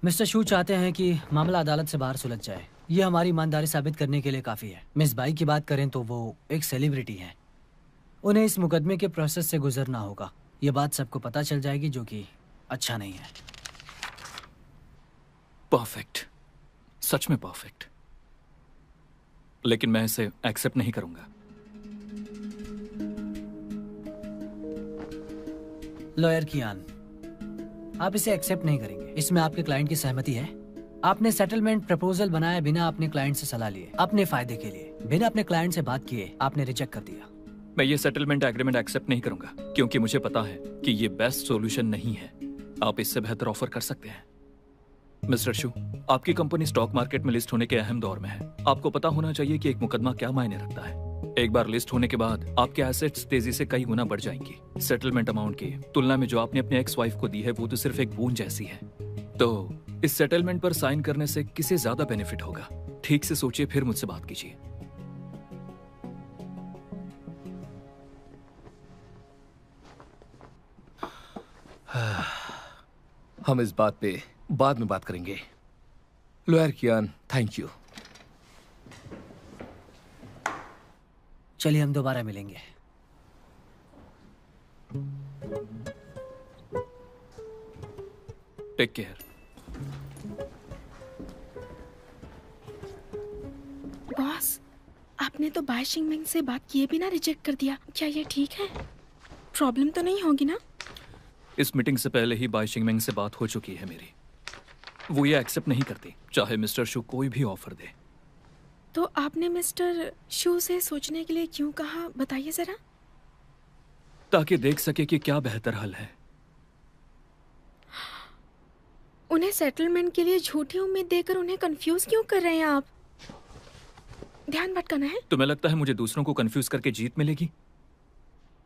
Mister शू चाहते हैं कि मामला अदालत से बाहर सुलझ जाए। ये हमारी ईमानदारी साबित करने के लिए काफी है। मिस बाई की बात करें तो वो एक सेलिब्रिटी हैं। उन्हें इस मुकदमे के प्रोसेस से गुजरना होगा। ये बात सबको पता चल जाएगी, जो कि अच्छा नहीं है। परफेक्ट, सच में परफेक्ट। लेकिन मैं इसे एक्सेप्ट नहीं करूंगा। लॉयर कियान, आप इसे एक्सेप्ट नहीं करेंगे। इसमें आपके क्लाइंट की सहमति है। आपने सेटलमेंट प्रपोजल बनाया बिना अपने क्लाइंट से सलाह लिए, अपने फायदे के लिए, बिना अपने क्लाइंट से बात किए आपने रिजेक्ट कर दिया। मैं ये सेटलमेंट एग्रीमेंट एक्सेप्ट नहीं करूंगा, क्योंकि मुझे पता है कि ये बेस्ट सॉल्यूशन नहीं है। आप इससे बेहतर ऑफर कर सकते हैं। मिस्टर शू, आपकी कंपनी स्टॉक मार्केट में लिस्ट होने के अहम दौर में है। आपको पता होना चाहिए कि एक मुकदमा क्या मायने रखता है। एक बार लिस्ट होने के बाद आपके एसेट्स तेजी से कई गुना बढ़ जाएंगी। सेटलमेंट अमाउंट की तुलना में जो आपने अपने एक्स वाइफ को दी है वो तो सिर्फ एक बूंद जैसी है। तो इस सेटलमेंट पर साइन करने से किसे ज्यादा बेनिफिट होगा? ठीक से सोचिए, फिर मुझसे बात कीजिए। हम इस बात पे बाद में बात करेंगे। Lawyer Qian, thank you. चलिए हम दोबारा मिलेंगे। Take care. बॉस, आपने तो बाय शिंगमिंग से बात किए बिना रिजेक्ट कर दिया। क्या ये ठीक है? प्रॉब्लम तो नहीं होगी ना? इस मीटिंग से पहले ही बाई शिंगमेंग से बात हो चुकी है मेरी। वो ये एक्सेप्ट नहीं करती, चाहे मिस्टर शू कोई भी ऑफर दे। तो आपने मिस्टर शू से सोचने के लिए क्यों कहा, बताइए जरा। ताकि देख सके कि क्या बेहतर हल है। उन्हें सेटलमेंट के लिए झूठी उम्मीद देकर उन्हें कंफ्यूज क्यों कर रहे हैं आप? ध्यान भटकाना है? तुम्हें लगता है मुझे दूसरों को कंफ्यूज करके जीत मिलेगी?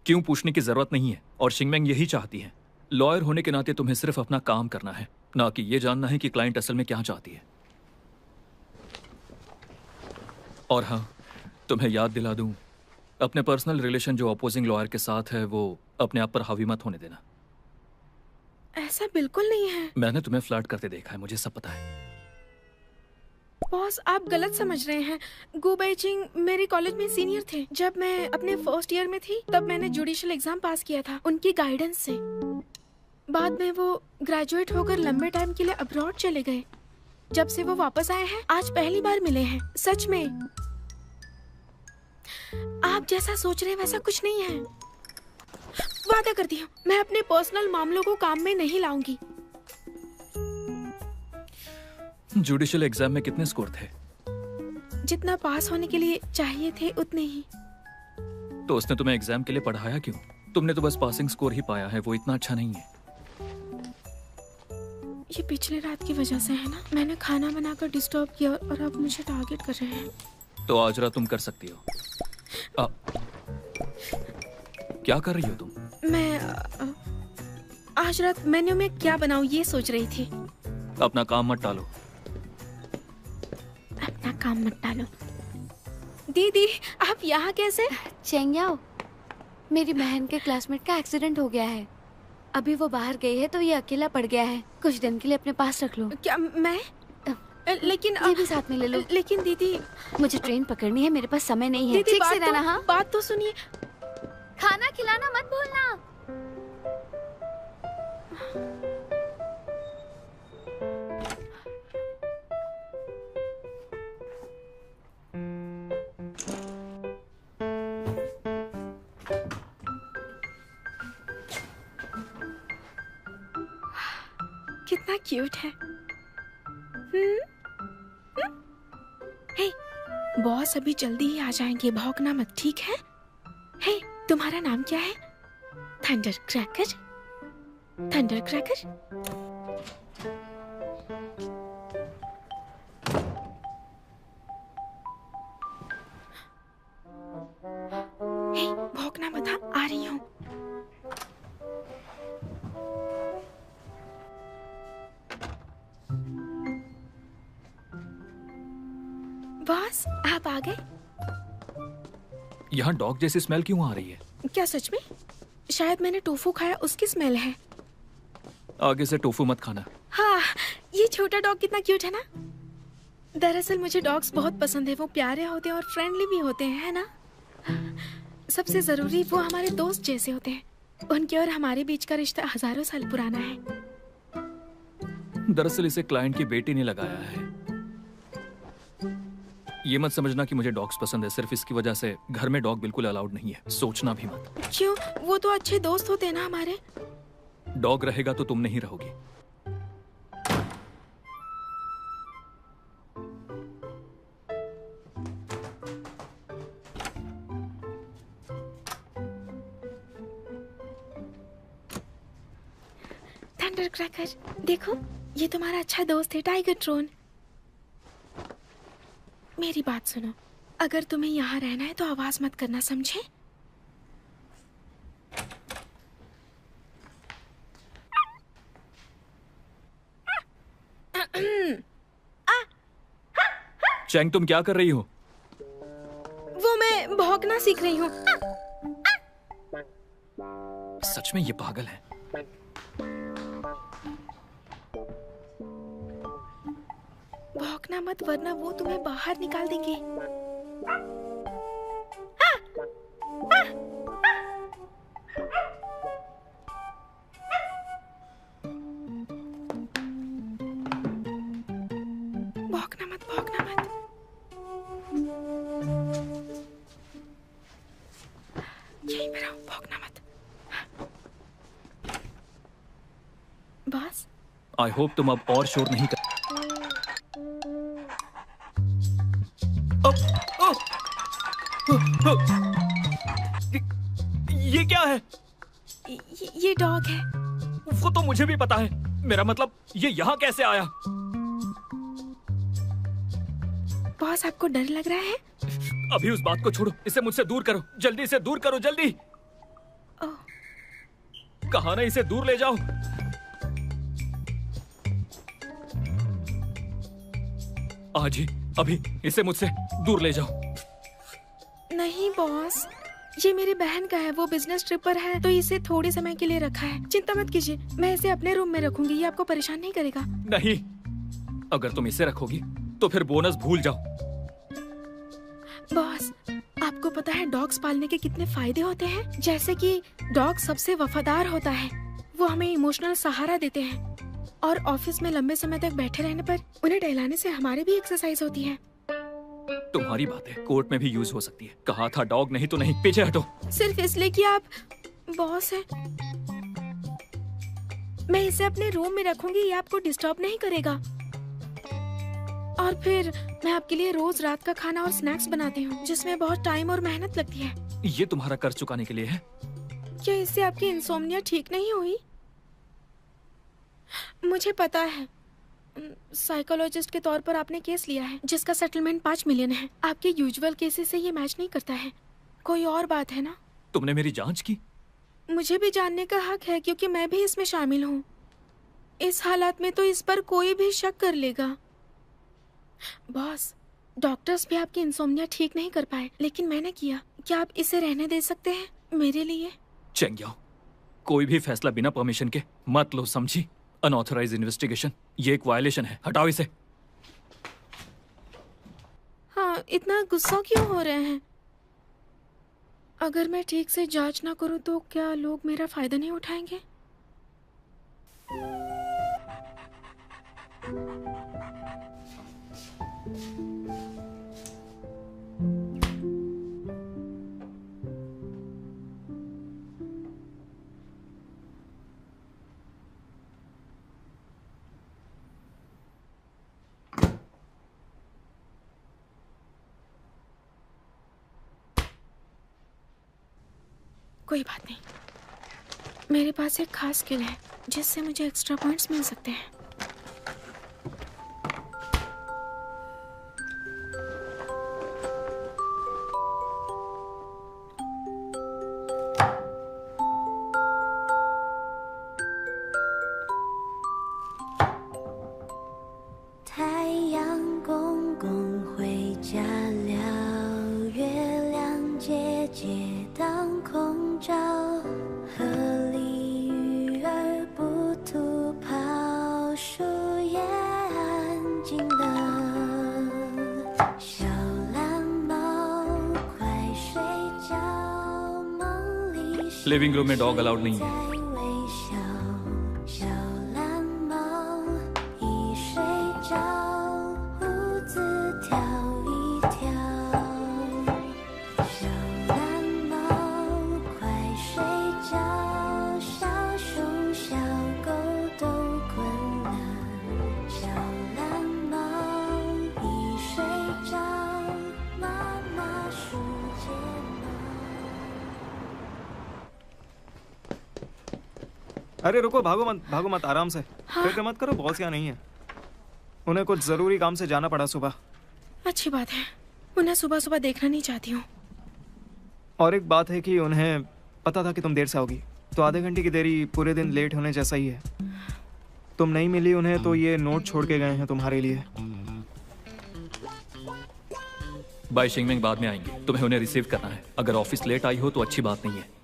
क्यों पूछने की जरूरत नहीं है। और शिंगमेंग यही चाहती है। लॉयर होने के नाते तुम्हें सिर्फ अपना काम करना है, ना कि ये जानना है कि क्लाइंट असल में क्या चाहती है। और हाँ, तुम्हें याद दिला दूं, अपने पर्सनल रिलेशन जो अपोजिंग लॉयर के साथ है वो अपने आप पर हावी मत होने देना। ऐसा बिल्कुल नहीं है। मैंने तुम्हें फ्लर्ट करते देखा है, मुझे सब पता है। बॉस, आप गलत समझ रहे हैं। गु बेइजिंग मेरे कॉलेज में सीनियर थे। जब मैं अपने फर्स्ट ईयर में थी तब मैंने जुडिशियल एग्जाम पास किया था उनकी गाइडेंस से। बाद में वो ग्रेजुएट होकर लंबे टाइम के लिए अब्रॉड चले गए। जब से वो वापस आए हैं आज पहली बार मिले हैं। सच में आप जैसा सोच रहे हैं वैसा कुछ नहीं है। वादा करती हूँ मैं अपने पर्सनल मामलों को काम में नहीं लाऊंगी। जुडिशियल एग्जाम में कितने स्कोर थे? जितना पास होने के लिए चाहिए थे उतने ही। तो उसने तुम्हें एग्जाम के लिए पढ़ाया क्यों? तुमने तो बस पासिंग स्कोर ही पाया है, वो इतना अच्छा नहीं है। ये पिछले रात की वजह से है ना। मैंने खाना बनाकर डिस्टर्ब किया और अब मुझे टारगेट कर रहे हैं। तो आज रात तुम कर सकती हो। क्या कर रही हो तुम? मैं आज रात मेन्यू में क्या बनाऊं ये सोच रही थी। अपना काम मत टालो। अपना काम मत टालो। दीदी, आप यहाँ कैसे? चेंगयाओ, मेरी बहन के क्लासमेट का एक्सीडेंट हो गया है। अभी वो बाहर गई है तो ये अकेला पड़ गया है। कुछ दिन के लिए अपने पास रख लो। क्या मैं? लेकिन ये भी साथ में ले लो। लेकिन दीदी, मुझे ट्रेन पकड़नी है, मेरे पास समय नहीं है। दीदी, ठीक से रहना। हाँ, बात तो सुनिए। खाना खिलाना मत भूलना। कितना क्यूट है। हे, बॉस अभी जल्दी ही आ जाएंगे, भौंकना मत, ठीक है? हे, तुम्हारा नाम क्या है? Thunder cracker? Thunder cracker? Hey, भौंकना मत, हाँ, आ रही हूँ। बॉस, आप आ गए? यहाँ डॉग जैसी स्मेल क्यों आ रही है? क्या सच में? शायद मैंने टोफू खाया, उसकी स्मेल है। आगे से टोफू मत खाना। हाँ, ये छोटा डॉग कितना क्यूट है ना। दरअसल मुझे डॉग्स बहुत पसंद है। वो प्यारे होते हैं और फ्रेंडली भी होते हैं, है ना। सबसे जरूरी वो हमारे दोस्त जैसे होते हैं। उनके और हमारे बीच का रिश्ता हजारों साल पुराना है। दरअसल इसे क्लाइंट की बेटी ने लगाया है। ये मत समझना कि मुझे डॉग्स पसंद है, सिर्फ इसकी वजह से घर में डॉग बिल्कुल अलाउड नहीं है। सोचना भी मत। क्यों? वो तो अच्छे दोस्त होते हैं ना हमारे। डॉग रहेगा तो तुम नहीं रहोगी। थंडर क्रैकर, देखो ये तुम्हारा अच्छा दोस्त है टाइगर ट्रोन। मेरी बात सुनो, अगर तुम्हें यहाँ रहना है तो आवाज मत करना, समझे? चैंग, तुम क्या कर रही हो? वो मैं भौंकना सीख रही हूँ। सच में ये पागल है। भौंकना मत वरना वो तुम्हें बाहर निकाल देंगे। भौंकना मत, भौंकना मत। यहीं पे रहो, भौंकना मत। बस। आई होप तुम अब और शोर नहीं कर। ये क्या है? ये डॉग है। वो तो मुझे भी पता है। मेरा मतलब ये यहाँ कैसे आया? बॉस, आपको डर लग रहा है? अभी उस बात को छोड़ो, इसे मुझसे दूर करो। जल्दी इसे दूर करो, जल्दी। ओह, कहा ना, इसे दूर ले जाओ। आज ही, अभी इसे मुझसे दूर ले जाओ। नहीं बॉस, ये मेरी बहन का है। वो बिजनेस ट्रिप पर है तो इसे थोड़े समय के लिए रखा है। चिंता मत कीजिए, मैं इसे अपने रूम में रखूंगी। ये आपको परेशान नहीं करेगा। नहीं, अगर तुम इसे रखोगी तो फिर बोनस भूल जाओ। बॉस, आपको पता है डॉग्स पालने के कितने फायदे होते हैं? जैसे कि डॉग सबसे वफादार होता है, वो हमें इमोशनल सहारा देते हैं, और ऑफिस में लंबे समय तक बैठे रहने पर उन्हें टहलाने से हमारी भी एक्सरसाइज होती है। तुम्हारी बातें कोर्ट में भी यूज हो सकती है। कहा था डॉग नहीं तो नहीं। पीछे हटो। सिर्फ इसलिए कि आप बॉस हैं। मैं इसे अपने रूम में रखूंगी, ये आपको डिस्टर्ब नहीं करेगा। और फिर मैं आपके लिए रोज रात का खाना और स्नैक्स बनाती हूँ, जिसमें बहुत टाइम और मेहनत लगती है। ये तुम्हारा कर्ज चुकाने के लिए है। क्या इससे आपकी इंसोम्निया ठीक नहीं हुई? मुझे पता है, साइकोलॉजिस्ट के तौर पर आपने केस लिया है जिसका सेटलमेंट 5 मिलियन है। आपके यूजुअल केसेस से ये मैच नहीं करता है। कोई और बात है ना? तुमने मेरी जांच की? मुझे भी जानने का हक है क्योंकि मैं भी इसमें शामिल हूँ। इस हालात में तो इस पर कोई भी शक कर लेगा। बॉस, डॉक्टर्स भी आपकी इंसोम्निया ठीक नहीं कर पाए, लेकिन मैंने किया। क्या आप इसे रहने दे सकते हैं मेरे लिए? चेंग याओ, कोई भी फैसला बिना परमिशन के मत लो, समझी? अनऑथराइज्ड इन्वेस्टिगेशन, ये एक वायलेशन है। हटाओ इसे। हाँ, इतना गुस्सा क्यों हो रहे हैं? अगर मैं ठीक से जांच ना करूं तो क्या लोग मेरा फायदा नहीं उठाएंगे? कोई बात नहीं, मेरे पास एक खास स्किल है जिससे मुझे एक्स्ट्रा पॉइंट्स मिल सकते हैं। लिविंग रूम में डॉग अलाउड नहीं है। 微笑，小蓝猫一睡着，胡子跳一跳。小蓝猫快睡觉，小熊小狗都困了。小蓝猫一睡着，妈妈数睫毛。 अरे रुको, भागो मत, आराम से। फिक्र मत करो, बॉस यहाँ नहीं है। उन्हें कुछ जरूरी काम से जाना पड़ा सुबह। अच्छी बात है, उन्हें सुबह सुबह देखना नहीं चाहती हूँ। और एक बात है कि उन्हें पता था कि तुम देर से आओगी, तो आधे घंटे की देरी पूरे दिन लेट होने जैसा ही है। तुम नहीं मिली उन्हें तो ये नोट छोड़ के गए हैं तुम्हारे लिए। बाई शिंगमिंग बाद में आएंगे, तुम्हें उन्हें रिसीव करना है। अगर ऑफिस लेट आई हो तो अच्छी बात नहीं है।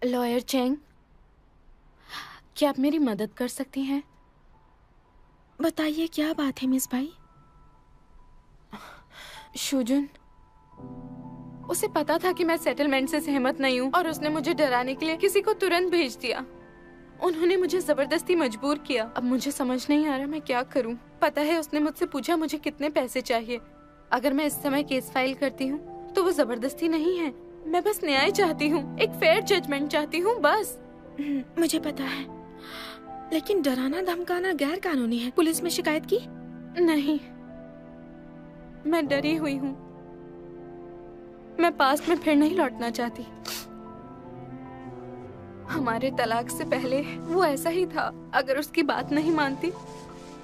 लॉयर चेंग, क्या आप मेरी मदद कर सकती हैं? बताइए क्या बात है मिस बाई? शुजुन, उसे पता था कि मैं सेटलमेंट से सहमत नहीं हूँ और उसने मुझे डराने के लिए किसी को तुरंत भेज दिया। उन्होंने मुझे जबरदस्ती मजबूर किया। अब मुझे समझ नहीं आ रहा मैं क्या करूँ। पता है उसने मुझसे पूछा मुझे कितने पैसे चाहिए। अगर मैं इस समय केस फाइल करती हूँ तो वो जबरदस्ती नहीं है। मैं बस न्याय चाहती हूँ, एक फेयर जजमेंट चाहती हूँ बस। मुझे पता है, लेकिन डराना धमकाना गैर कानूनी है। पुलिस में शिकायत की? नहीं, मैं डरी हुई हूँ। मैं पास्ट में फिर नहीं लौटना चाहती। हमारे तलाक से पहले वो ऐसा ही था। अगर उसकी बात नहीं मानती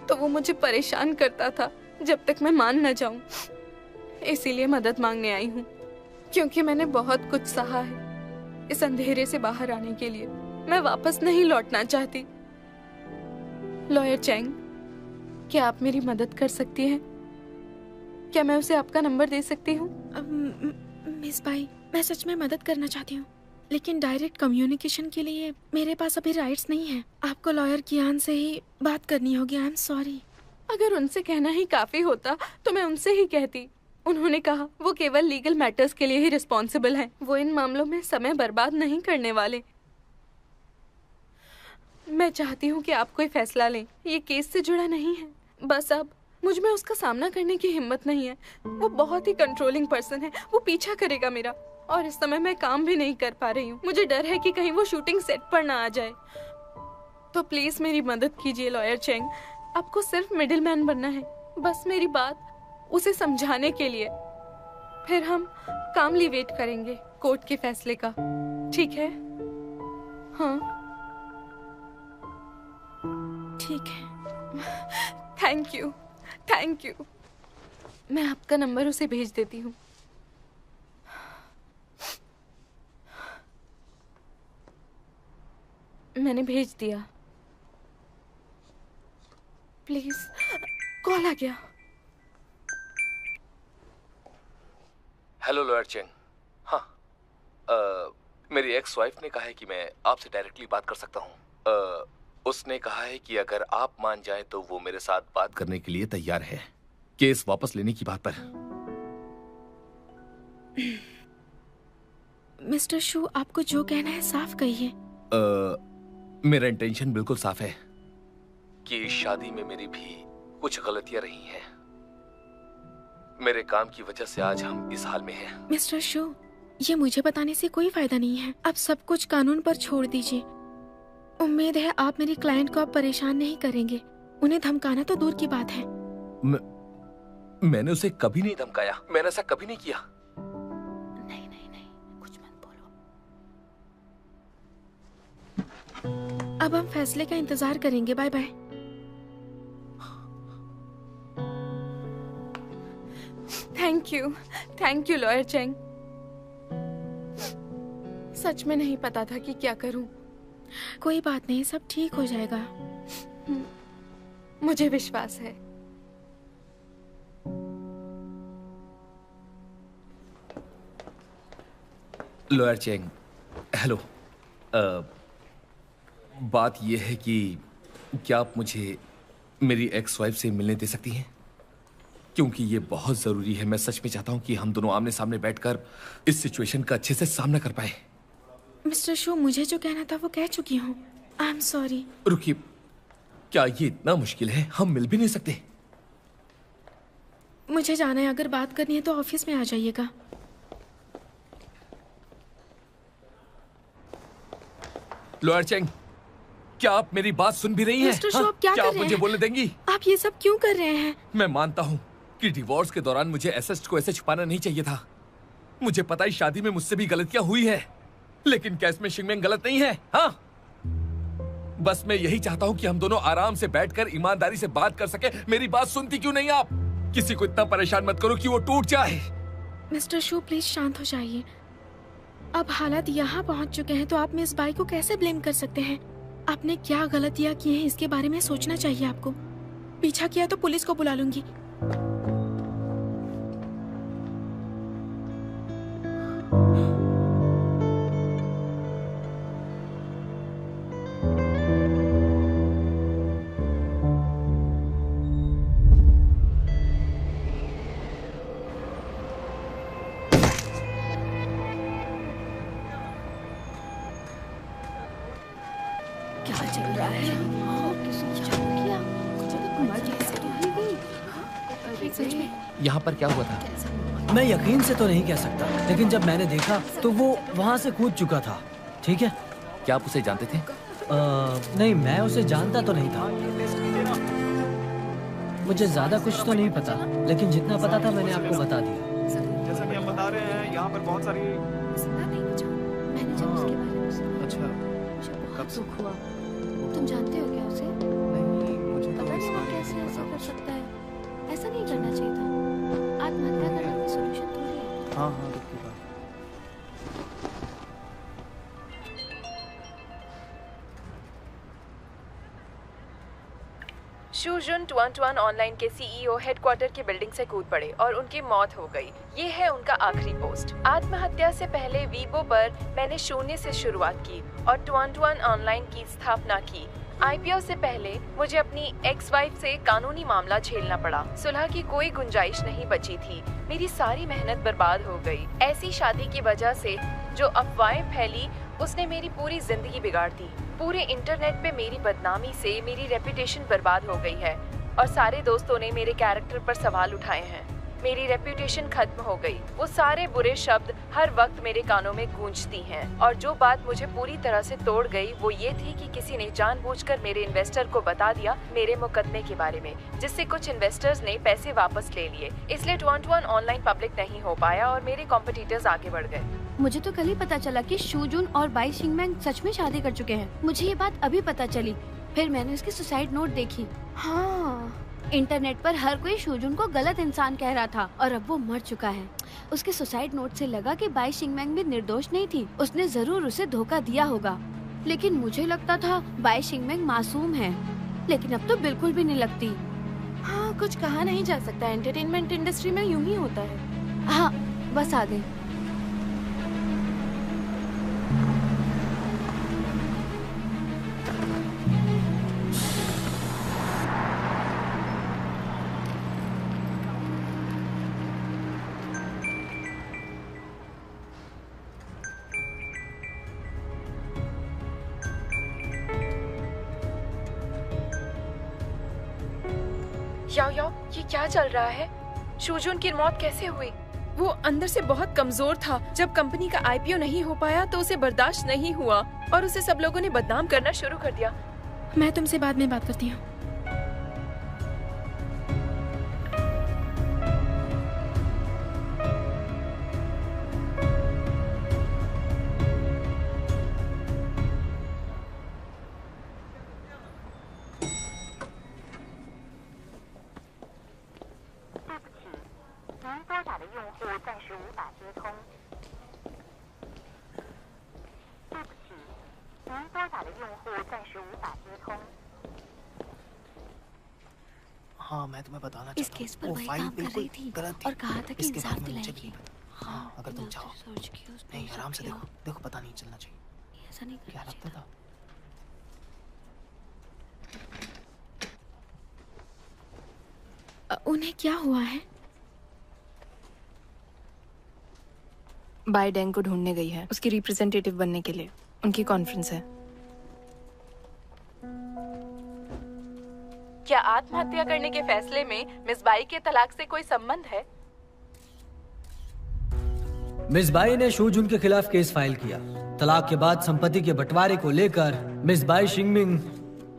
तो वो मुझे परेशान करता था जब तक मैं मान न जाऊं। इसीलिए मदद मांगने आई हूँ, क्योंकि मैंने बहुत कुछ सहा है इस अंधेरे से बाहर आने के लिए। मैं वापस नहीं लौटना चाहती। लॉयर चैंग, क्या आप मेरी मदद कर सकती हैं? क्या मैं उसे आपका नंबर दे सकती हूँ? मिस बाई, मैं सच में मदद करना चाहती हूँ, लेकिन डायरेक्ट कम्युनिकेशन के लिए मेरे पास अभी राइट्स नहीं है। आपको लॉयर कियान से ही बात करनी होगी। I am sorry. अगर उनसे कहना ही काफी होता तो मैं उनसे ही कहती। उन्होंने कहा वो केवल लीगल मैटर्स के लिए ही रिस्पॉन्सिबल हैं। वो इन मामलों में समय बर्बाद नहीं करने वाले। मैं चाहती हूँ कि आप कोई फैसला लें। ये केस से जुड़ा नहीं है। बस अब मुझ में उसका सामना करने की हिम्मत नहीं है। वो बहुत ही कंट्रोलिंग पर्सन है। वो पीछा करेगा मेरा, और इस समय मैं काम भी नहीं कर पा रही हूँ। मुझे डर है कि कहीं वो शूटिंग सेट पर ना आ जाए। तो प्लीज मेरी मदद कीजिए लॉयर चेंग। आपको सिर्फ मिडिल मैन बनना है, बस मेरी बात उसे समझाने के लिए। फिर हम कामली वेट करेंगे कोर्ट के फैसले का। ठीक है? हाँ ठीक है। Thank you, thank you. मैं आपका नंबर उसे भेज देती हूँ। मैंने भेज दिया। प्लीज। कॉल आ गया। Hello lawyer Cheng. हाँ, मेरी एक्स वाइफ ने कहा है कि मैं आपसे डायरेक्टली बात कर सकता हूँ। उसने कहा है कि अगर आप मान जाएं तो वो मेरे साथ बात करने के लिए तैयार है, केस वापस लेने की बात पर। मिस्टर शू, आपको जो कहना है साफ कहिए। मेरा इंटेंशन बिल्कुल साफ है कि इस शादी में मेरी भी कुछ गलतियां रही हैं। मेरे काम की वजह से आज हम इस हाल में हैं। मिस्टर शू, ये मुझे बताने से कोई फायदा नहीं है। अब सब कुछ कानून पर छोड़ दीजिए। उम्मीद है आप मेरी क्लाइंट को अब परेशान नहीं करेंगे। उन्हें धमकाना तो दूर की बात है। मैंने उसे कभी नहीं धमकाया। मैंने ऐसा कभी नहीं किया। नहीं नहीं नहीं, कुछ मत बोलो। अब हम फैसले का इंतजार करेंगे। Bye bye. Thank you lawyer Cheng. सच में नहीं पता था कि क्या करूं। कोई बात नहीं, सब ठीक हो जाएगा। मुझे विश्वास है। Lawyer Cheng, hello. बात यह है कि क्या आप मुझे मेरी एक्स वाइफ से मिलने दे सकती हैं? क्योंकि ये बहुत जरूरी है। मैं सच में चाहता हूँ कि हम दोनों आमने सामने बैठकर इस सिचुएशन का अच्छे से सामना कर पाए। मिस्टर शो, मुझे जो कहना था वो कह चुकी हूँ। I am sorry. रुकिए, क्या ये इतना मुश्किल है? हम मिल भी नहीं सकते? मुझे जाना है, अगर बात करनी है तो ऑफिस में आ जाइएगा। लॉयर चेंग, क्या आप मेरी बात सुन भी रही हैं? मिस्टर शो, आप क्या कर आप रहे मुझे हैं? बोलने देंगी? आप ये सब क्यों कर रहे हैं? मैं मानता हूँ कि डिवोर्स के दौरान मुझे एसेट्स को ऐसे छुपाना नहीं चाहिए था। मुझे पता है शादी में मुझसे भी गलतियां हुई है, लेकिन क्या इसमें शिंगमेंग गलत नहीं है? हाँ, बस मैं यही चाहता हूँ कि हम दोनों आराम से बैठकर ईमानदारी से बात कर सके। मेरी बात सुनती क्यों नहीं आप? किसी को इतना परेशान मत करो कि वो टूट जाए। मिस्टर शो, प्लीज शांत हो जाइए। अब हालात यहाँ पहुँच चुके हैं तो आप मिस बाई को कैसे ब्लेम कर सकते हैं? आपने क्या गलतियाँ की हैं इसके बारे में सोचना चाहिए आपको। पीछा किया तो पुलिस को बुला लूंगी। क्या चल रहा है? किसने चालू किया? सच में यहाँ पर क्या हुआ था? मैं यकीन से तो नहीं कह सकता, लेकिन जब मैंने देखा तो वो वहाँ से कूद चुका था। ठीक है? क्या आप उसे जानते थे? नहीं, मैं उसे जानता तो नहीं था। मुझे ज्यादा कुछ तो नहीं पता, लेकिन जितना पता था मैंने आपको बता दिया। जैसा कि हम बता रहे हैं, यहाँ पर बहुत सारी। सुना नहीं मुझे। मैंने जब उसके बारे में सुना, अच्छा, मुझे बहुत दुख हुआ। तुम जानते हो क्या उसे? नहीं, मुझे तो पता इस नहीं वो बारे में कैसे ऐसा पता कर कुछ। सकता है। ऐसा नहीं करना चाहिए था। आत्महत्या करना कोई सॉल्यूशन थोड़ी है। हाँ हाँ, दुख की बात। शूजुन ट्वान ऑनलाइन के सीईओ हेडक्वार्टर की बिल्डिंग से कूद पड़े और उनकी मौत हो गई। ये है उनका आखिरी पोस्ट। आत्महत्या से पहले वीबो पर मैंने शून्य से शुरुआत की और ट्वान ऑनलाइन की स्थापना की। आईपीओ से पहले मुझे अपनी एक्स वाइफ से कानूनी मामला झेलना पड़ा। सुलह की कोई गुंजाइश नहीं बची थी। मेरी सारी मेहनत बर्बाद हो गई। ऐसी शादी की वजह से जो अफवाहें फैली उसने मेरी पूरी जिंदगी बिगाड़ दी। पूरे इंटरनेट पे मेरी बदनामी से मेरी रेपुटेशन बर्बाद हो गई है और सारे दोस्तों ने मेरे कैरेक्टर पर सवाल उठाए हैं। मेरी रेपुटेशन खत्म हो गई। वो सारे बुरे शब्द हर वक्त मेरे कानों में गूंजती हैं और जो बात मुझे पूरी तरह से तोड़ गई वो ये थी कि किसी ने जानबूझकर मेरे इन्वेस्टर को बता दिया मेरे मुकदमे के बारे में, जिससे कुछ इन्वेस्टर्स ने पैसे वापस ले लिए। इसलिए ट्वान ऑनलाइन पब्लिक नहीं हो पाया और मेरे कॉम्पिटिटर्स आगे बढ़ गए। मुझे तो कल ही पता चला कि शूजुन और बाई शिंगमैंग सच में शादी कर चुके हैं। मुझे ये बात अभी पता चली। फिर मैंने उसकी सुसाइड नोट देखी। हाँ, इंटरनेट पर हर कोई शूजुन को गलत इंसान कह रहा था और अब वो मर चुका है। उसके सुसाइड नोट से लगा कि बाई शिंगमैंग भी निर्दोष नहीं थी। उसने जरूर उसे धोखा दिया होगा, लेकिन मुझे लगता था बाई शिंगमैंग मासूम है, लेकिन अब तो बिल्कुल भी नहीं लगती। हाँ, कुछ कहा नहीं जा सकता। एंटरटेनमेंट इंडस्ट्री में यूं ही होता है। हाँ, बस आ गई। याओ, ये क्या चल रहा है? शूजुन की मौत कैसे हुई? वो अंदर से बहुत कमजोर था। जब कंपनी का आईपीओ नहीं हो पाया तो उसे बर्दाश्त नहीं हुआ और उसे सब लोगों ने बदनाम करना शुरू कर दिया। मैं तुमसे बाद में बात करती हूँ। हाँ, मैं तुम्हें बताना इस चाहता केस हूँ, पर वो वही फाइल काम कर बिल्कुल रही थी गलत थी और कहा था कि इसके इंसाफ बारे में मुझे दिलाएगी। भी पता। हाँ, अगर तुम चाहो सर्च किया, उसने नहीं, सब आराम से किया। देखो देखो, पता नहीं चलना चाहिए। ऐसा नहीं क्या करना लगता चाहिए। था? उन्हें क्या हुआ है? बाई डेंग को ढूंढने गई है, उसकी रिप्रेजेंटेटिव बनने के लिए। उनकी कॉन्फ्रेंस है। क्या आत्महत्या करने के फैसले में मिस बाई के तलाक से कोई संबंध है? मिस बाई ने शू जुन के खिलाफ केस फाइल किया। तलाक के बाद संपत्ति के बंटवारे को लेकर मिस बाई शिंगमिंग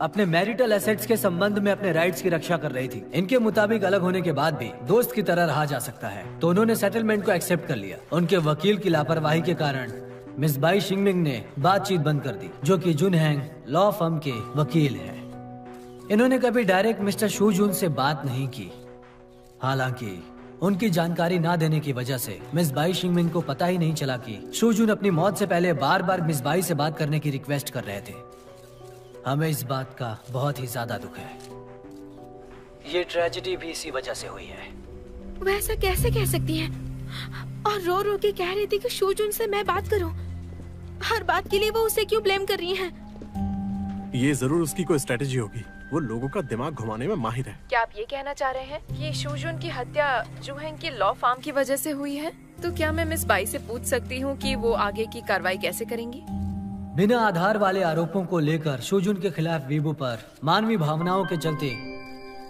अपने मैरिटल एसेट्स के संबंध में अपने राइट्स की रक्षा कर रही थी। इनके मुताबिक अलग होने के बाद भी दोस्त की तरह रहा जा सकता है, तो उन्होंने सेटलमेंट को एक्सेप्ट कर लिया। उनके वकील की लापरवाही के कारण मिस बाई शिंगमिंग ने बातचीत बंद कर दी, जो कि जुन हैंग लॉ फर्म के वकील हैं। इन्होंने कभी डायरेक्ट मिस्टर शू जुन से बात नहीं की। हालांकि उनकी जानकारी ना देने की वजह से मिस बाई शिंगमिंग को पता ही नहीं चला कि शू जुन अपनी मौत से पहले बार बार मिस बाई से बात करने की रिक्वेस्ट कर रहे थे। हमें इस बात का बहुत ही ज्यादा दुख है। ये ट्रेजेडी भी इसी वजह से हुई है। वो ऐसा कैसे कह सकती है? और रो रो के कह रही थी कि शू जुन से मैं बात करूं। हर बात के लिए वो उसे क्यों ब्लेम कर रही हैं? ये जरूर उसकी कोई स्ट्रेटेजी होगी। वो लोगों का दिमाग घुमाने में माहिर है। क्या आप ये कहना चाह रहे हैं कि शू जुन की हत्या जू हैंग की लॉ फार्म की वजह से हुई है? तो क्या मैं मिस बाई से पूछ सकती हूँ कि वो आगे की कार्रवाई कैसे करेंगी? बिना आधार वाले आरोपों को लेकर शू जुन के खिलाफ वीबो पर मानवीय भावनाओं के चलते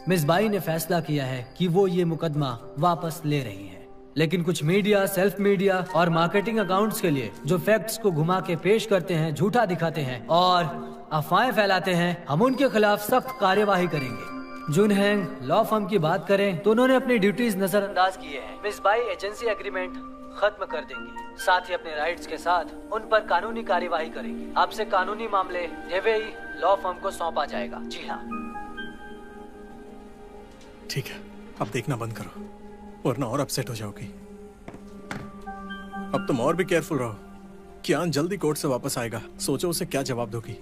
मिस बाई ने फैसला किया है कि वो ये मुकदमा वापस ले रही है। लेकिन कुछ मीडिया, सेल्फ मीडिया और मार्केटिंग अकाउंट्स के लिए जो फैक्ट्स को घुमा के पेश करते हैं, झूठा दिखाते हैं और अफवाहें फैलाते हैं, हम उनके खिलाफ सख्त कार्यवाही करेंगे। जुन हैंग लॉ फर्म की बात करें तो उन्होंने अपनी ड्यूटीज नजरअंदाज किए हैं। मिस बाई एजेंसी एग्रीमेंट खत्म कर देंगी, साथ ही अपने राइट्स के साथ उन पर कानूनी कार्यवाही करेंगी। आपसे कानूनी मामले जेवेई लॉ फर्म को सौंपा जाएगा। जी हाँ। ठीक है, अब देखना बंद करो वरना और अपसेट हो जाओगी। अब तुम और भी केयरफुल रहो। कियान जल्दी कोर्ट से वापस आएगा, सोचो उसे क्या जवाब दोगी।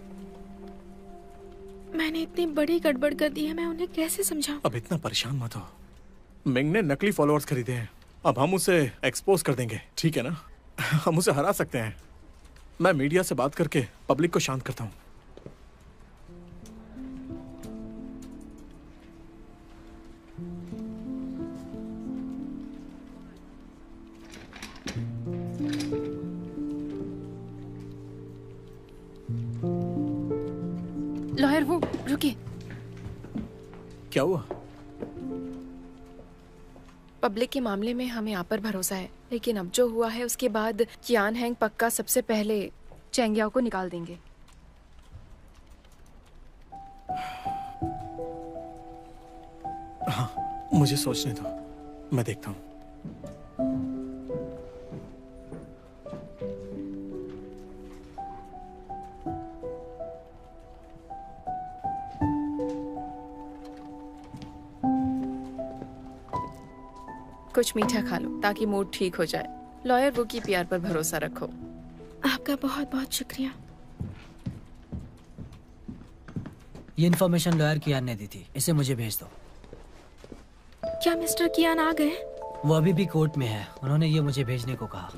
मैंने इतनी बड़ी गड़बड़ कर दी है, मैं उन्हें कैसे समझाऊं? अब इतना परेशान मत हो। मिंग ने नकली फॉलोअर्स खरीदे हैं, अब हम उसे एक्सपोज कर देंगे, ठीक है ना? हम उसे हरा सकते हैं। मैं मीडिया से बात करके पब्लिक को शांत करता हूँ। लॉयर वो रुकिए। क्या हुआ? पब्लिक के मामले में हमें आप पर भरोसा है, लेकिन अब जो हुआ है उसके बाद कियान हैंग पक्का सबसे पहले चेंगियाओ को निकाल देंगे। हाँ, मुझे सोचने दो, मैं देखता हूँ। कुछ मीठा खा लो ताकि मूड ठीक हो जाए। लॉयर वो की प्यार पर भरोसा रखो। आपका बहुत बहुत शुक्रिया। ये इन्फॉर्मेशन लॉयर कियान ने दी थी, इसे मुझे भेज दो। क्या मिस्टर कियान आ गए? वो अभी भी कोर्ट में है, उन्होंने ये मुझे भेजने को कहा।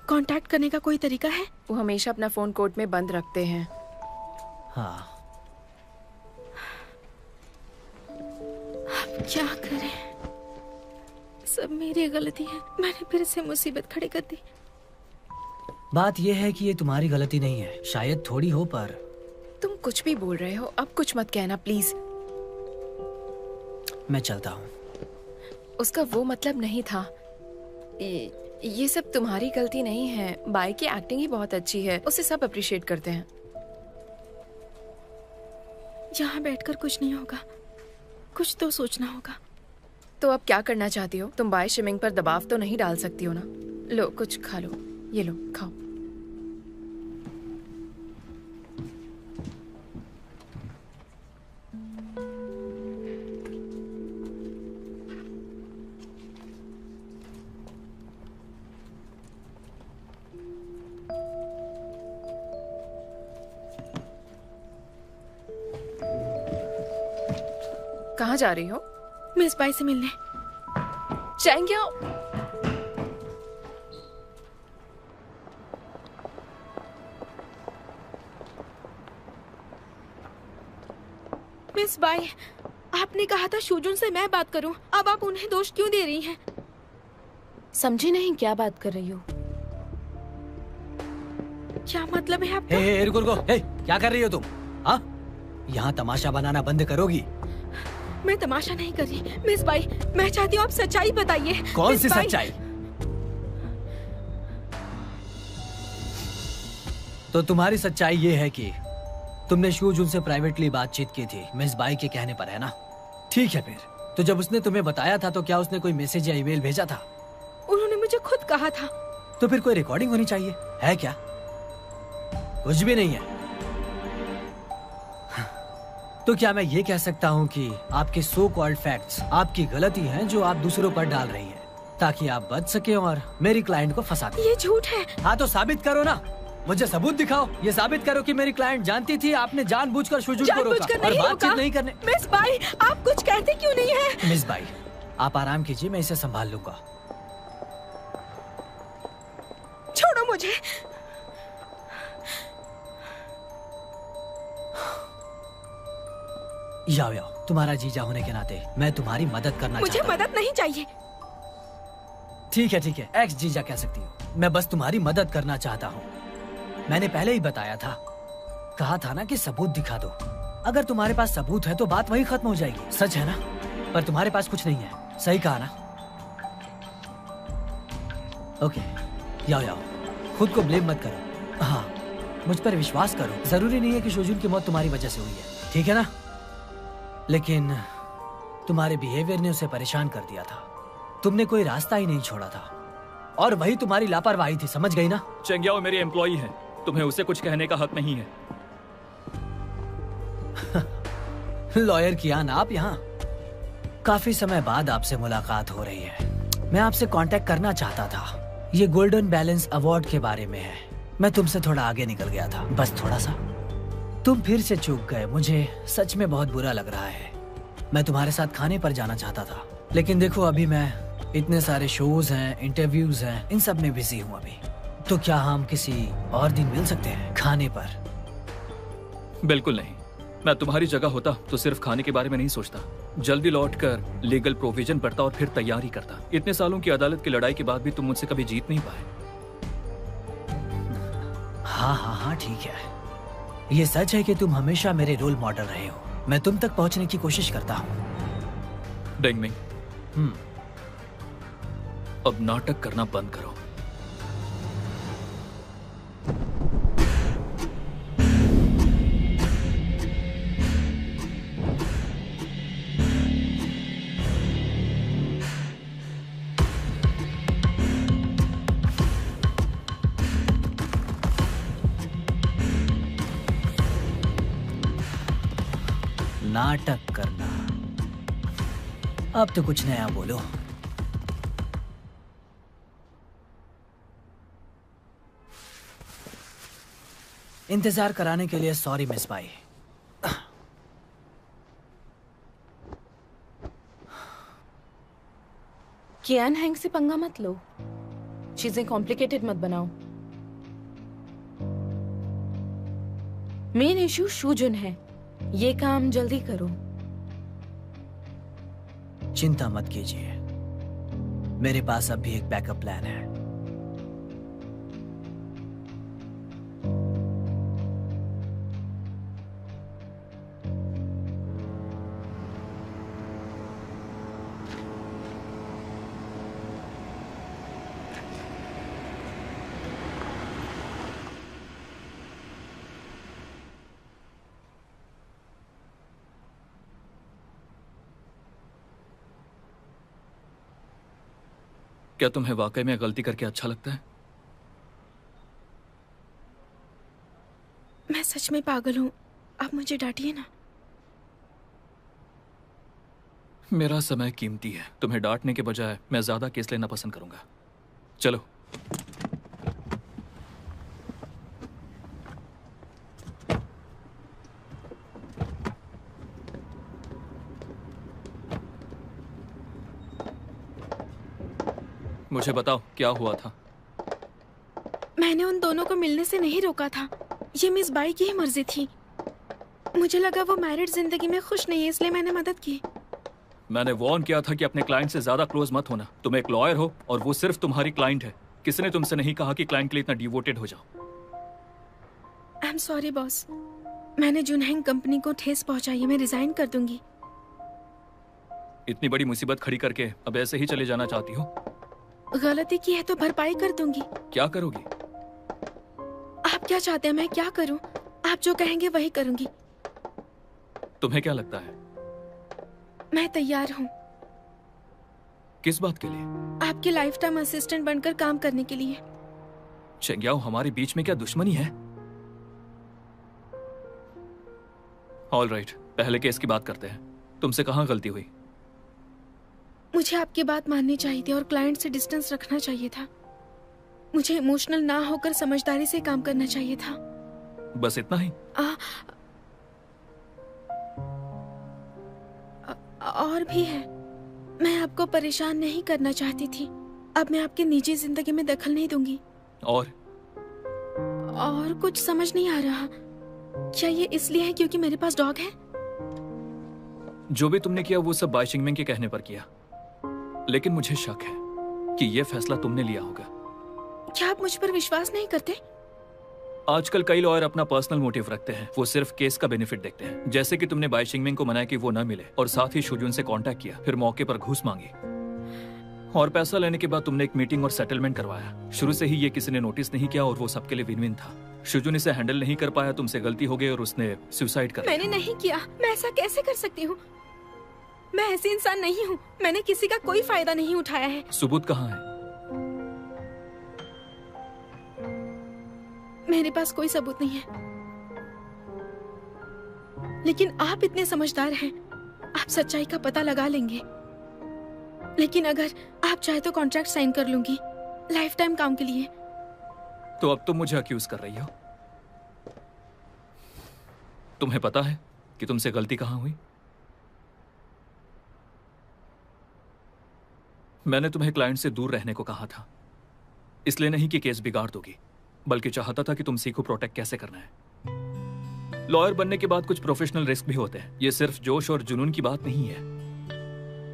कांटेक्ट करने का कोई तरीका है? वो हमेशा अपना फोन कोर्ट में बंद रखते हैं। हाँ। अब क्या करें? सब मेरी गलती है, मैंने फिर से मुसीबत खड़ी कर दी। बात यह है कि ये तुम्हारी गलती नहीं है, शायद थोड़ी हो, पर तुम कुछ भी बोल रहे हो, अब कुछ मत कहना प्लीज। मैं चलता हूँ। उसका वो मतलब नहीं था। ये सब तुम्हारी गलती नहीं है। बाई की एक्टिंग ही बहुत अच्छी है, उसे सब अप्रिशिएट करते हैं। यहाँ बैठकर कुछ नहीं होगा, कुछ तो सोचना होगा। तो अब क्या करना चाहती हो? तुम बाई शिमिंग पर दबाव तो नहीं डाल सकती हो ना? लो कुछ खा लो, ये लो खाओ। कहाँ जा रही हो? मिस बाई से मिलने। चेंगियाओ, मिस बाई, आपने कहा था शूजुन से मैं बात करूं, अब आप उन्हें दोष क्यों दे रही हैं? समझी नहीं क्या बात कर रही हो? क्या मतलब है आपका? हे रुको रुको, हे क्या कर रही हो तुम? हाँ, यहाँ तमाशा बनाना बंद करोगी? मैं तमाशा नहीं कर रही मिस बाई, मैं चाहती हूँ आप सच्चाई बताइए। कौन मिस सी बाई, सच्चाई? तो तुम्हारी सच्चाई ये है कि तुमने शूजुन से प्राइवेटली बातचीत की थी मिस बाई के कहने पर, है ना? ठीक है, फिर तो जब उसने तुम्हें बताया था तो क्या उसने कोई मैसेज या ईमेल भेजा था? उन्होंने मुझे खुद कहा था। तो फिर कोई रिकॉर्डिंग होनी चाहिए, है क्या? कुछ भी नहीं है। तो क्या मैं ये कह सकता हूँ कि आपके सो कॉल्ड फैक्ट्स आपकी गलती हैं जो आप दूसरों पर डाल रही हैं ताकि आप बच सके और मेरी क्लाइंट को फंसा दें? ये झूठ है। हाँ तो साबित करो ना, मुझे सबूत दिखाओ। ये साबित करो कि मेरी क्लाइंट जानती थी आपने जानबूझकर शूजुन को रोका और बातचीत नहीं करने। मिस बाई, आप कुछ कहते क्यों नहीं है? मिस बाई, आप आराम कीजिए, मैं इसे संभाल लूंगा। छोड़ो मुझे। याओ याओ, तुम्हारा जीजा होने के नाते मैं तुम्हारी मदद करना मुझे चाहता हूँ। मदद नहीं चाहिए। ठीक है, एक्स जीजा कह सकती हो। मैं बस तुम्हारी मदद करना चाहता हूँ। मैंने पहले ही बताया था, कहा था ना कि सबूत दिखा दो। अगर तुम्हारे पास सबूत है तो बात वही खत्म हो जाएगी, सच है ना? पर तुम्हारे पास कुछ नहीं है, सही कहा ना? ओके, याओ, खुद को ब्लेम मत करो। हाँ, मुझ पर विश्वास करो। जरूरी नहीं है कि शूजुन की मौत तुम्हारी वजह से हुई है, ठीक है ना? लेकिन तुम्हारे बिहेवियर ने उसे परेशान कर दिया था। तुमने कोई रास्ता ही नहीं छोड़ा था और वही तुम्हारी लापरवाही थी, समझ गई ना? चेंगियाओ मेरी एम्प्लॉई है, तुम्हें उसे कुछ कहने का हक नहीं है। लॉयर कियान, आप यहाँ? काफी समय बाद आपसे मुलाकात हो रही है। मैं आपसे कांटेक्ट करना चाहता था। ये गोल्डन बैलेंस अवार्ड के बारे में है। मैं तुमसे थोड़ा आगे निकल गया था, बस थोड़ा सा। तुम फिर से चूक गए, मुझे सच में बहुत बुरा लग रहा है। मैं तुम्हारे साथ खाने पर जाना चाहता था, लेकिन देखो अभी मैं इतने सारे शोज हैं, इंटरव्यूज हैं, इन सब में बिजी हूँ अभी। तो क्या हम किसी और दिन मिल सकते हैं खाने पर? बिल्कुल नहीं। मैं तुम्हारी जगह होता तो सिर्फ खाने के बारे में नहीं सोचता, जल्दी लौटकर लीगल प्रोविजन पढ़ता और फिर तैयारी करता। इतने सालों की अदालत की लड़ाई के बाद भी तुम मुझसे कभी जीत नहीं पाए। हाँ, ठीक है। ये सच है कि तुम हमेशा मेरे रोल मॉडल रहे हो। मैं तुम तक पहुंचने की कोशिश करता हूँ। डेंगमिंग, अब नाटक करना बंद करो। नाटक करना। अब तो कुछ नया बोलो। इंतजार कराने के लिए sorry Miss Bai. Qian Hang से पंगा मत लो, चीजें कॉम्प्लिकेटेड मत बनाओ। मेन इशू शूजुन है, ये काम जल्दी करो। चिंता मत कीजिए, मेरे पास अब भी एक बैकअप प्लान है। क्या तुम्हें वाकई में गलती करके अच्छा लगता है? मैं सच में पागल हूँ, आप मुझे डांटिए ना। मेरा समय कीमती है, तुम्हें डांटने के बजाय मैं ज्यादा केस लेना पसंद करूंगा। चलो। मुझे बताओ क्या हुआ था? मैंने उन दोनों को मिलने से नहीं रोका था, ये मिस बाई की ही मर्जी थी। मुझे लगा वो मैरिड जिंदगी में खुश नहीं है, इसलिए मैंने मदद की। मैंने वार्न किया था कि अपने क्लाइंट से ज्यादा क्लोज मत होना। तुम एक लॉयर हो और वो सिर्फ तुम्हारी क्लाइंट है। किसने तुमसे नहीं कहा कि क्लाइंट के लिए इतना डिवोटेड हो जाओ? आई एम सॉरी बॉस, मैंने जुनहेंग कंपनी को ठेस पहुंचाई है। मैं रिजाइन कर दूंगी। इतनी बड़ी मुसीबत खड़ी करके अब ऐसे ही चले जाना चाहती हो? गलती की है तो भरपाई कर दूंगी। क्या करोगी? आप क्या चाहते हैं मैं क्या करूं? आप जो कहेंगे वही करूंगी। तुम्हें क्या लगता है? मैं तैयार हूं किस बात के लिए? आपके लाइफ टाइम असिस्टेंट बनकर काम करने के लिए। चेंग्याओ, हमारे बीच में क्या दुश्मनी है? ऑल राइट, पहले केस की बात करते हैं। तुमसे कहाँ गलती हुई? मुझे आपकी बात माननी चाहिए थी और क्लाइंट से डिस्टेंस रखना चाहिए था। मुझे इमोशनल ना होकर समझदारी से काम करना चाहिए था। बस इतना ही? और भी है। मैं आपको परेशान नहीं करना चाहती थी। अब मैं आपकी निजी जिंदगी में दखल नहीं दूंगी। और कुछ समझ नहीं आ रहा। क्या ये इसलिए है क्योंकि मेरे पास डॉग है? जो भी तुमने किया वो सब बाई शिंगमिंग के कहने पर किया, लेकिन मुझे शक है कि ये फैसला तुमने लिया होगा। क्या आप मुझ पर विश्वास नहीं करते? आजकल कई लॉयर अपना पर्सनल मोटिव रखते हैं। वो सिर्फ केस का बेनिफिट देखते हैं। जैसे कि तुमने बाई शिंगमिंग को मनाया कि वो न मिले और साथ ही शुजून से कांटेक्ट किया, फिर मौके पर घूस मांगी और पैसा लेने के बाद तुमने एक मीटिंग और सेटलमेंट करवाया। शुरू से ही ये किसी ने नोटिस नहीं किया और वो सबके लिए विन विन था। शुजून इसे हैंडल नहीं कर पाया, तुमसे गलती हो गई और उसने सुसाइड कर लिया। मैंने नहीं किया। मैं ऐसा कैसे कर सकती हूँ? मैं ऐसी इंसान नहीं हूँ। मैंने किसी का कोई फायदा नहीं उठाया है। सबूत कहाँ है? मेरे पास कोई सबूत नहीं है। लेकिन आप इतने समझदार हैं, आप सच्चाई का पता लगा लेंगे। लेकिन अगर आप चाहे तो कॉन्ट्रैक्ट साइन कर लूंगी लाइफ टाइम काम के लिए। तो अब तुम मुझे अक्यूज कर रही हो? तुम्हें पता है कि तुमसे गलती कहाँ हुई? मैंने तुम्हें क्लाइंट से दूर रहने को कहा था, इसलिए नहीं कि केस बिगाड़ दोगी, बल्कि चाहता था कि तुम सीखो प्रोटेक्ट कैसे करना है। लॉयर बनने के बाद कुछ प्रोफेशनल रिस्क भी होते हैं। ये सिर्फ जोश और जुनून की बात नहीं है।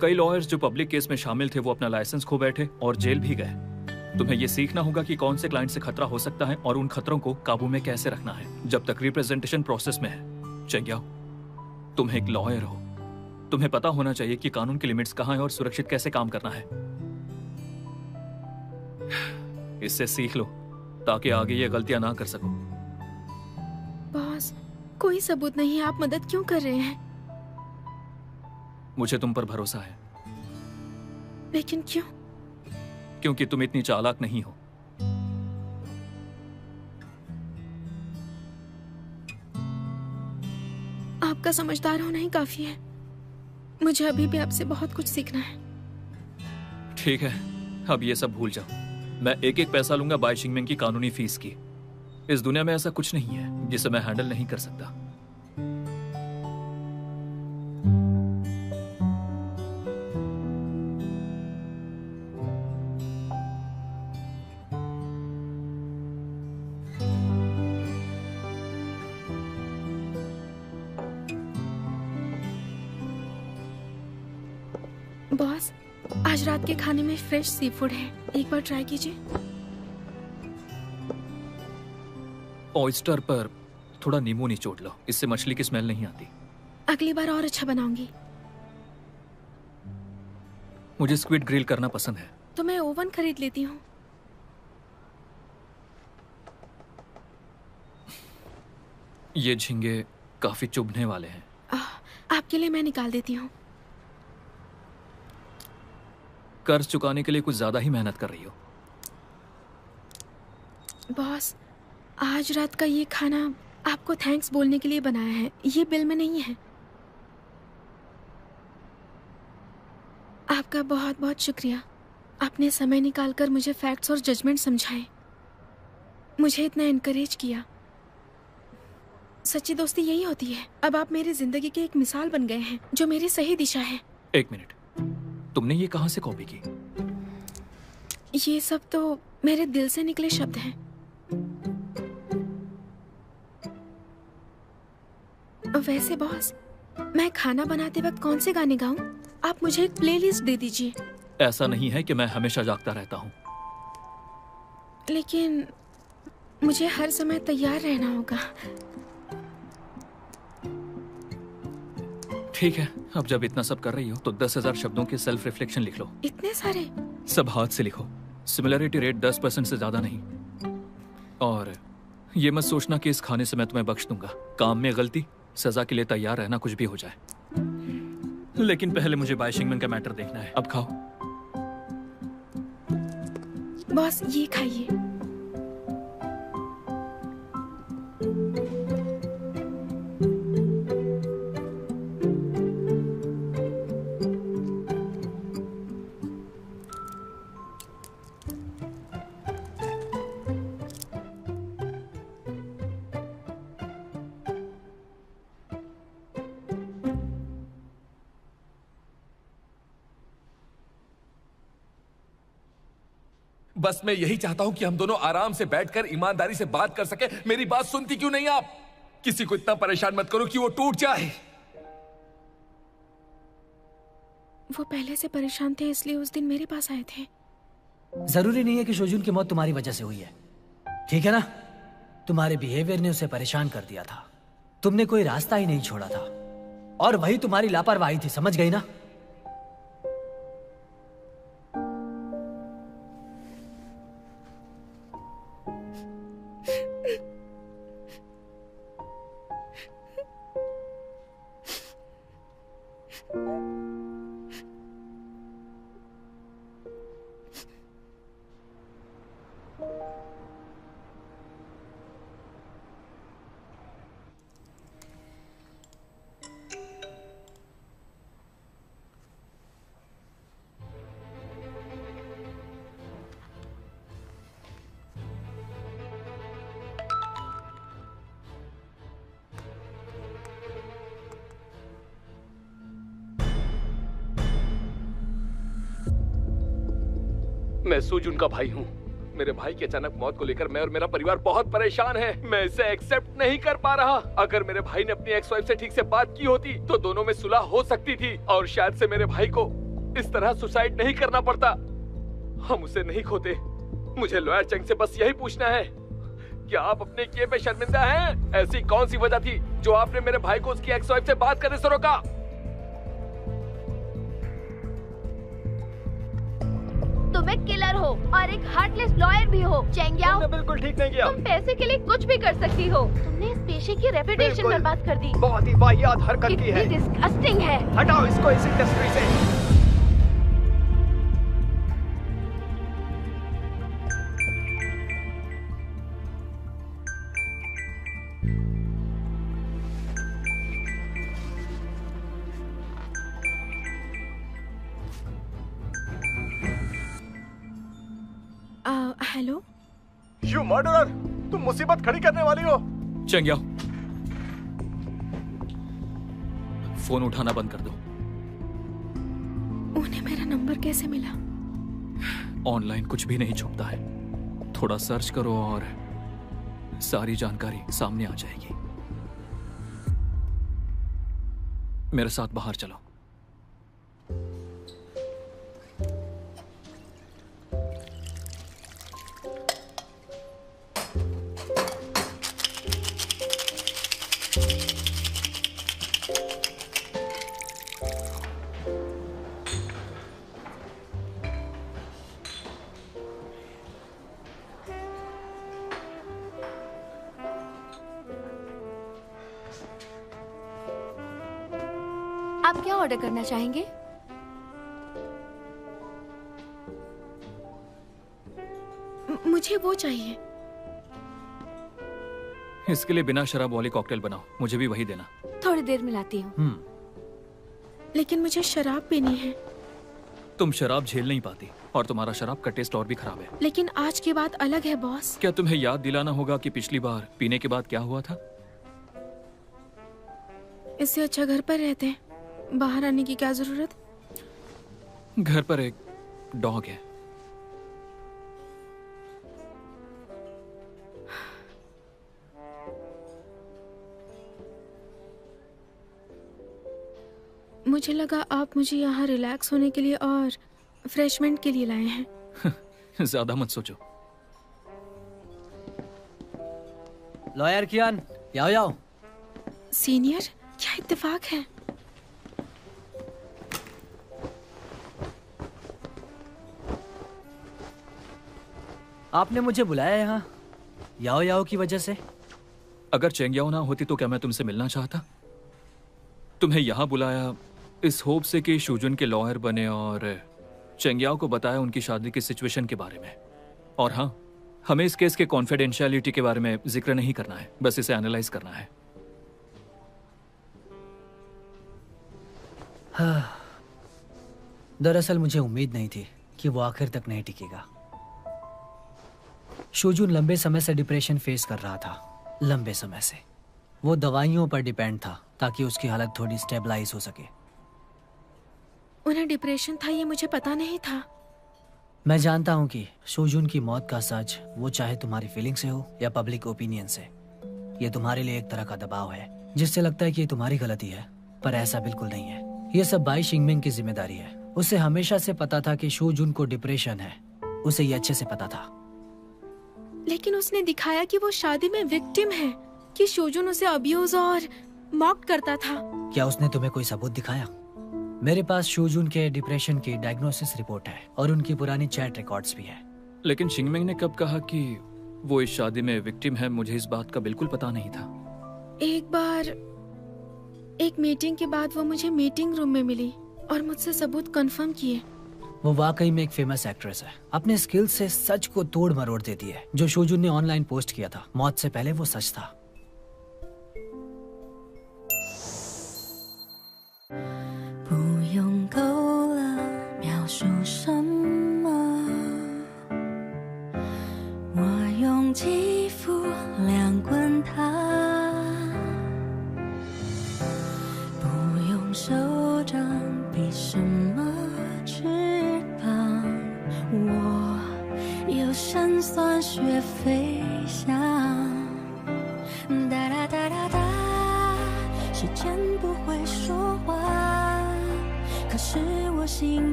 कई लॉयर्स जो पब्लिक केस में शामिल थे वो अपना लाइसेंस खो बैठे और जेल भी गए। तुम्हें ये सीखना होगा कि कौन से क्लाइंट से खतरा हो सकता है और उन खतरों को काबू में कैसे रखना है जब तक रिप्रेजेंटेशन प्रोसेस में है। चेंग्याओ, तुम एक लॉयर हो। तुम्हें पता होना चाहिए कि कानून की लिमिट्स कहाँ है और सुरक्षित कैसे काम करना है। इससे सीख लो ताकि आगे ये गलतियां ना कर सको। बॉस, कोई सबूत नहीं है। आप मदद क्यों कर रहे हैं? मुझे तुम पर भरोसा है। लेकिन क्यों? क्योंकि तुम इतनी चालाक नहीं हो। आपका समझदार होना ही काफी है। मुझे अभी भी आपसे बहुत कुछ सीखना है। ठीक है, अब ये सब भूल जाओ। मैं एक एक पैसा लूंगा बाई शिंगमिंग की कानूनी फीस की। इस दुनिया में ऐसा कुछ नहीं है जिसे मैं हैंडल नहीं कर सकता। बॉस, आज रात के खाने में फ्रेश सी फूड है, एक बार ट्राई कीजिए। ऑयस्टर पर थोड़ा नींबू निचोड़ लो, इससे मछली की स्मेल नहीं आती। अगली बार और अच्छा बनाऊंगी। मुझे स्क्विड ग्रिल करना पसंद है। तो मैं ओवन खरीद लेती हूँ। ये झींगे काफी चुभने वाले हैं। आपके लिए मैं निकाल देती हूँ। कर्ज चुकाने के लिए कुछ ज्यादा ही मेहनत कर रही हो। बॉस, आज रात का ये खाना आपको थैंक्स बोलने के लिए बनाया है। ये बिल में नहीं है। आपका बहुत बहुत शुक्रिया। आपने समय निकालकर मुझे फैक्ट्स और जजमेंट समझाए, मुझे इतना एनकरेज किया। सच्ची दोस्ती यही होती है। अब आप मेरी जिंदगी के एक मिसाल बन गए हैं जो मेरी सही दिशा है। एक मिनट, तुमने ये कहाँ से कॉपी की? ये सब तो मेरे दिल से निकले शब्द हैं। वैसे बॉस, मैं खाना बनाते वक्त कौन से गाने गाऊं? आप मुझे एक प्लेलिस्ट दे दीजिए। ऐसा नहीं है कि मैं हमेशा जागता रहता हूँ। लेकिन मुझे हर समय तैयार रहना होगा। ठीक है, अब जब इतना सब कर रही हो तो 10,000 शब्दों के सेल्फ रिफ्लेक्शन लिख लो। इतने सारे? सब हाथ से लिखो। सिमिलरिटी रेट 10% से ज्यादा नहीं। और ये मत सोचना कि इस खाने से मैं तुम्हें बख्श दूंगा। काम में गलती, सजा के लिए तैयार रहना, कुछ भी हो जाए। लेकिन पहले मुझे बाय शिंगमैन का मैटर देखना है। अब खाओ। बॉस, ये खाइए। बस मैं यही चाहता हूं कि हम दोनों आराम से बैठकर ईमानदारी से बात कर सके। मेरी बात सुनती क्यों नहीं आप? किसी को इतना परेशान मत करो कि वो टूट जाए। वो पहले से परेशान थे, इसलिए उस दिन मेरे पास आए थे। जरूरी नहीं है कि शोजुन की मौत तुम्हारी वजह से हुई है, ठीक है ना? तुम्हारे बिहेवियर ने उसे परेशान कर दिया था। तुमने कोई रास्ता ही नहीं छोड़ा था, और वही तुम्हारी लापरवाही थी, समझ गई ना? मैं सुजुन का भाई हूँ। मेरे भाई की अचानक मौत को लेकर मैं और मेरा परिवार बहुत परेशान है। मैं इसे एक्सेप्ट नहीं कर पा रहा। अगर मेरे भाई ने अपनी एक्स वाइफ से ठीक से बात की होती तो दोनों में सुलह हो सकती थी, और शायद से मेरे भाई को इस तरह सुसाइड नहीं करना पड़ता। हम उसे नहीं खोते। मुझे लॉयर चंग से बस यही पूछना है, क्या आप अपने किए पे शर्मिंदा हैं? ऐसी कौन सी वजह थी जो आपने मेरे भाई को उसकी एक्स वाइफ से बात करने से रोका? तुम एक किलर हो और एक हार्टलेस लॉयर भी हो, चेंग्याओ। तुमने बिल्कुल ठीक नहीं किया। तुम पैसे के लिए कुछ भी कर सकती हो। तुमने इस पेशे की रेपुटेशन बर्बाद कर दी। बहुत ही वाहियात हरकत की है। डिस्गस्टिंग है। हटाओ इसको इस इंडस्ट्री से। हेलो। यू मर्डरर, तुम मुसीबत खड़ी करने वाली हो। चेंग्याओ, फोन उठाना बंद कर दो। उन्हें मेरा नंबर कैसे मिला? ऑनलाइन कुछ भी नहीं छुपता है। थोड़ा सर्च करो और सारी जानकारी सामने आ जाएगी। मेरे साथ बाहर चलो। आप क्या ऑर्डर करना चाहेंगे? मुझे वो चाहिए। इसके लिए बिना शराब वाली कॉकटेल बनाओ। मुझे भी वही देना। थोड़ी देर में लाती हूँ। लेकिन मुझे शराब पीनी है। तुम शराब झेल नहीं पाती, और तुम्हारा शराब का टेस्ट और भी खराब है। लेकिन आज की बात अलग है बॉस। क्या तुम्हें याद दिलाना होगा कि पिछली बार पीने के बाद क्या हुआ था? इससे अच्छा घर पर रहते हैं। बाहर आने की क्या जरूरत? घर पर एक डॉग है। मुझे लगा आप मुझे यहाँ रिलैक्स होने के लिए और फ्रेशमेंट के लिए लाए हैं। ज्यादा मत सोचो। लॉयर कियान, याओ याओ। सीनियर, क्या इत्तेफाक है? आपने मुझे बुलाया यहाँ याओ याओ की वजह से? अगर चेंगयाओ ना होती तो क्या मैं तुमसे मिलना चाहता? तुम्हें यहाँ बुलाया इस होप से कि शूजुन के लॉयर बने और चेंगयाओ को बताया उनकी शादी की सिचुएशन के बारे में। और हाँ, हमें इस केस के कॉन्फिडेंशियलिटी के बारे में जिक्र नहीं करना है, बस इसे एनालाइज करना है। दरअसल मुझे उम्मीद नहीं थी कि वो आखिर तक नहीं टिकेगा। शूजुन लंबे समय से डिप्रेशन फेस कर रहा था, लंबे समय से। वो दवाइयों पर डिपेंड था ताकि उसकी हालत थोड़ी स्टेबलाइज हो सके। उन्हें डिप्रेशन था ये मुझे पता नहीं था। मैं जानता हूँ कि शूजुन की मौत का सच, वो चाहे तुम्हारी फीलिंग से हो या पब्लिक ओपिनियन से, ये तुम्हारे लिए एक तरह का दबाव है जिससे लगता है कि ये तुम्हारी गलती है, पर ऐसा बिल्कुल नहीं है। ये सब बाई शिंगमिंग की जिम्मेदारी है। उसे हमेशा से पता था कि शूजुन को डिप्रेशन है, उसे ये अच्छे से पता था। लेकिन उसने दिखाया कि वो शादी में विक्टिम है, कि शूजुन उसे अब्यूज और मॉक करता था। क्या उसने तुम्हें कोई सबूत दिखाया? मेरे पास शूजुन के डिप्रेशन की डायग्नोसिस रिपोर्ट है और उनकी पुरानी चैट रिकॉर्ड्स भी है। लेकिन शिंगमिंग ने कब कहा कि वो इस शादी में विक्टिम है? मुझे इस बात का बिल्कुल पता नहीं था। एक बार एक मीटिंग के बाद वो मुझे मीटिंग रूम में मिली और मुझसे सबूत कंफर्म किए। वो वाकई में एक फेमस एक्ट्रेस है। अपने स्किल से सच को तोड़ मरोड़ देती है। जो शूजुन ने ऑनलाइन पोस्ट किया था मौत से पहले, वो सच था।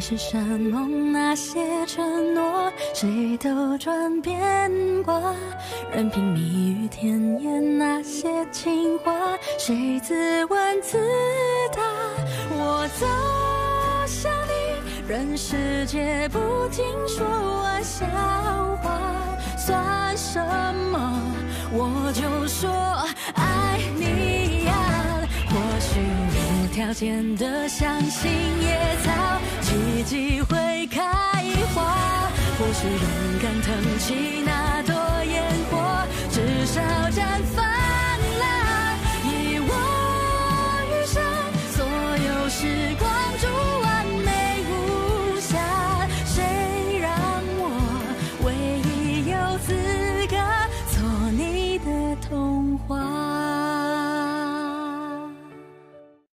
是山盟那些承诺，谁都转变过。任凭蜜语甜言那些情话，谁自问自答。我走向你，任世界不停说玩笑话，算什么？我就说爱你呀。或许无条件的相信野草，奇迹会开花。或许勇敢腾起那